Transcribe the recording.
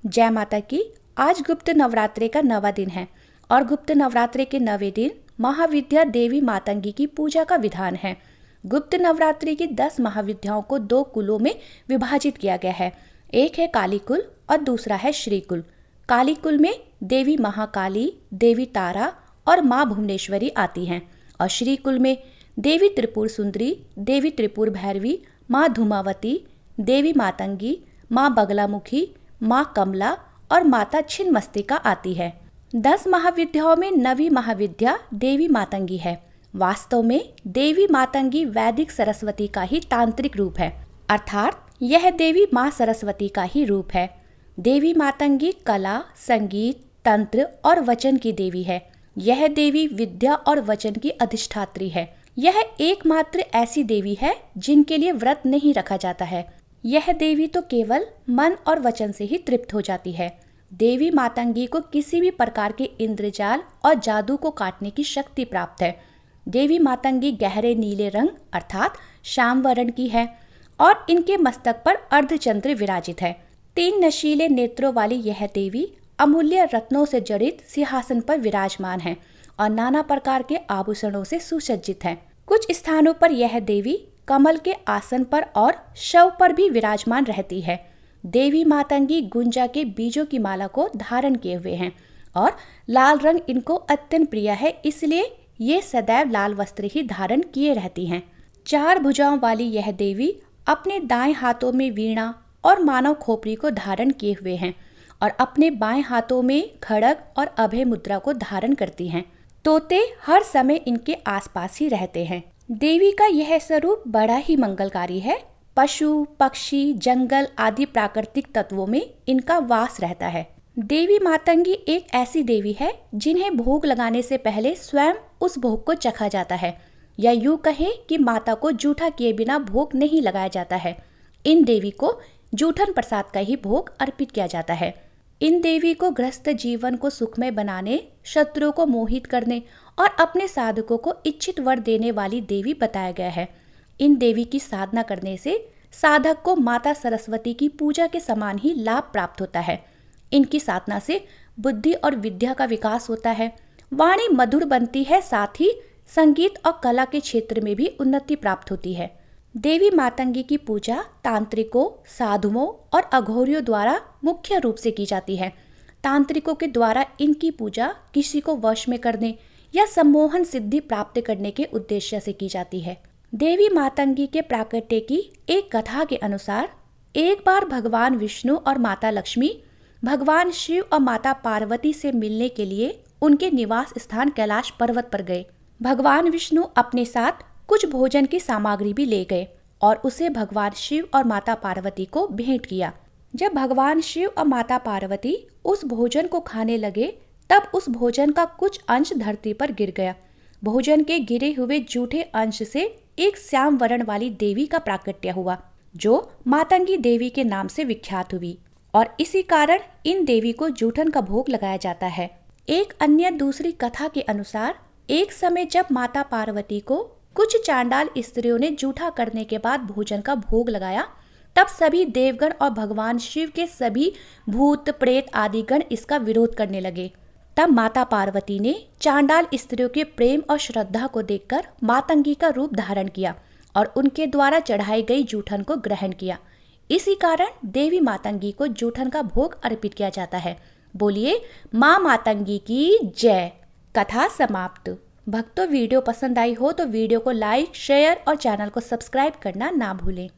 जय माता की। आज गुप्त नवरात्रे का 9वां दिन है और गुप्त नवरात्रे के 9वें दिन महाविद्या देवी मातंगी की पूजा का विधान है। गुप्त नवरात्रि की 10 महाविद्याओं को 2 कुलों में विभाजित किया गया है। एक है काली कुल और दूसरा है श्री कुल। काली कुल में देवी महाकाली, देवी तारा और माँ भुवनेश्वरी आती हैं और श्री कुल में देवी त्रिपुर सुंदरी, देवी त्रिपुर भैरवी, माँ धूमावती, देवी मातंगी, माँ बगलामुखी, माँ कमला और माता छिन्नमस्तिका आती है। 10 महाविद्याओं में 9वीं महाविद्या देवी मातंगी है। वास्तव में देवी मातंगी वैदिक सरस्वती का ही तांत्रिक रूप है, अर्थात यह देवी माँ सरस्वती का ही रूप है। देवी मातंगी कला, संगीत, तंत्र और वचन की देवी है। यह देवी विद्या और वचन की अधिष्ठात्री है। यह एकमात्र ऐसी देवी है जिनके लिए व्रत नहीं रखा जाता है। यह देवी तो केवल मन और वचन से ही तृप्त हो जाती है। देवी मातंगी को किसी भी प्रकार के इंद्रजाल और जादू को काटने की शक्ति प्राप्त है। देवी मातंगी गहरे नीले रंग अर्थात श्याम वर्ण की है और इनके मस्तक पर अर्धचंद्र विराजित है। 3 नशीले नेत्रों वाली यह देवी अमूल्य रत्नों से जड़ित सिंहासन पर विराजमान है और नाना प्रकार के आभूषणों से सुसज्जित है। कुछ स्थानों पर यह देवी कमल के आसन पर और शव पर भी विराजमान रहती है। देवी मातंगी गुंजा के बीजों की माला को धारण किए हुए हैं और लाल रंग इनको अत्यंत प्रिय है, इसलिए ये सदैव लाल वस्त्र ही धारण किए रहती हैं। 4 भुजाओं वाली यह देवी अपने दाएं हाथों में वीणा और मानव खोपड़ी को धारण किए हुए हैं और अपने बाएं हाथों में खड्ग और अभय मुद्रा को धारण करती हैं। तोते हर समय इनके आसपास ही रहते हैं। देवी का यह स्वरूप बड़ा ही मंगलकारी है। पशु, पक्षी, जंगल आदि प्राकृतिक तत्वों में इनका वास रहता है। देवी मातंगी एक ऐसी देवी है जिन्हें भोग लगाने से पहले स्वयं उस भोग को चखा जाता है, या यूं कहें कि माता को जूठा किए बिना भोग नहीं लगाया जाता है। इन देवी को जूठन प्रसाद का ही भोग अर्पित किया जाता है। इन देवी को गृहस्थ जीवन को सुखमय बनाने, शत्रुओं को मोहित करने और अपने साधकों को इच्छित वर देने वाली देवी बताया गया है। इन देवी की साधना करने से साधक को माता सरस्वती की पूजा के समान ही लाभ प्राप्त होता है। इनकी साधना से बुद्धि और विद्या का विकास होता है, वाणी मधुर बनती है, साथ ही संगीत और कला के क्षेत्र में भी उन्नति प्राप्त होती है। देवी मातंगी की पूजा तांत्रिकों, साधुओं और अघोरियों द्वारा मुख्य रूप से की जाती है। तांत्रिकों के द्वारा इनकी पूजा किसी को वश में करने या सम्मोहन सिद्धि प्राप्त करने के उद्देश्य से की जाती है। देवी मातंगी के प्राकट्य की एक कथा के अनुसार एक बार भगवान विष्णु और माता लक्ष्मी भगवान शिव और माता पार्वती से मिलने के लिए उनके निवास स्थान कैलाश पर्वत पर गए। भगवान विष्णु अपने साथ कुछ भोजन की सामग्री भी ले गए और उसे भगवान शिव और माता पार्वती को भेंट किया। जब भगवान शिव और माता पार्वती उस भोजन को खाने लगे तब उस भोजन का कुछ अंश धरती पर गिर गया। भोजन के गिरे हुए जूठे अंश से एक श्याम वर्ण वाली देवी का प्राकट्य हुआ, जो मातंगी देवी के नाम से विख्यात हुई और इसी कारण इन देवी को जूठन का भोग लगाया जाता है। एक अन्य दूसरी कथा के अनुसार एक समय जब माता पार्वती को कुछ चांडाल स्त्रियों ने जूठा करने के बाद भोजन का भोग लगाया, तब सभी देवगण और भगवान शिव के सभी भूत प्रेत आदि गण इसका विरोध करने लगे। तब माता पार्वती ने चांडाल स्त्रियों के प्रेम और श्रद्धा को देखकर मातंगी का रूप धारण किया और उनके द्वारा चढ़ाई गई जूठन को ग्रहण किया। इसी कारण देवी मातंगी को जूठन का भोग अर्पित किया जाता है। बोलिए माँ मातंगी की जय। कथा समाप्त। भक्तों, वीडियो पसंद आई हो तो वीडियो को लाइक, शेयर और चैनल को सब्सक्राइब करना ना भूलें।